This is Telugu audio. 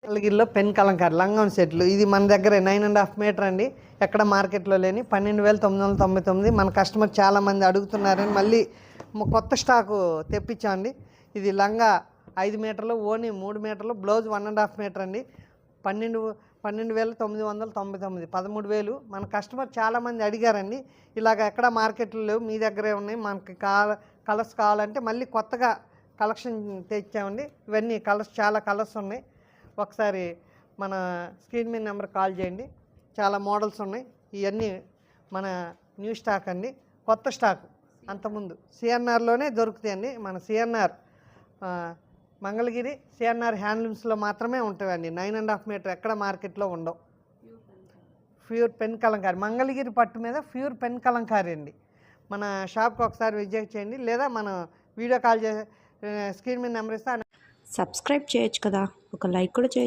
మంగళగిరిలో పెన్ కలంకారీ లంగం సెట్లు ఇది మన దగ్గర 9.5 మీటర్ అండి. ఎక్కడ మార్కెట్లో లేని 12,999. మన కస్టమర్ చాలామంది అడుగుతున్నారని మళ్ళీ కొత్త స్టాకు తెప్పించామండి. ఇది లంగా 5 మీటర్లు, ఓని 3 మీటర్లు, బ్లౌజ్ 1.5 మీటర్ అండి. 12,999, 13,000. మన కస్టమర్ చాలామంది అడిగారండి. ఇలాగ ఎక్కడ మార్కెట్లో లేవు, మీ దగ్గరే ఉన్నాయి. మనకి కలర్స్ కావాలంటే మళ్ళీ కొత్తగా కలెక్షన్ తెచ్చామండి. ఇవన్నీ కలర్స్, చాలా కలర్స్ ఉన్నాయి. ఒకసారి మన స్క్రీన్ మీద నెంబర్ కాల్ చేయండి. చాలా మోడల్స్ ఉన్నాయి. ఇవన్నీ మన న్యూ స్టాక్ అండి, కొత్త స్టాక్. అంతకుముందు సిఎన్ఆర్లోనే దొరుకుతాయండి. మన సిఎన్ఆర్ మంగళగిరి సిఎన్ఆర్ హ్యాండ్లూమ్స్లో మాత్రమే ఉంటాయండి. 9.5 మీటర్ ఎక్కడ మార్కెట్లో ఉండవు. ప్యూర్ పెన్ కలంకారీ, మంగళగిరి పట్టు మీద ప్యూర్ పెన్ కలంకారీ అండి. మన షాప్కి ఒకసారి విజిట్ చేయండి, లేదా మన వీడియో కాల్ చేసి స్క్రీన్ మీద నెంబర్ ఇస్తే సబ్స్క్రైబ్ చేయొచ్చు కదా, ఒక లైక్ కూడా చేయొచ్చు.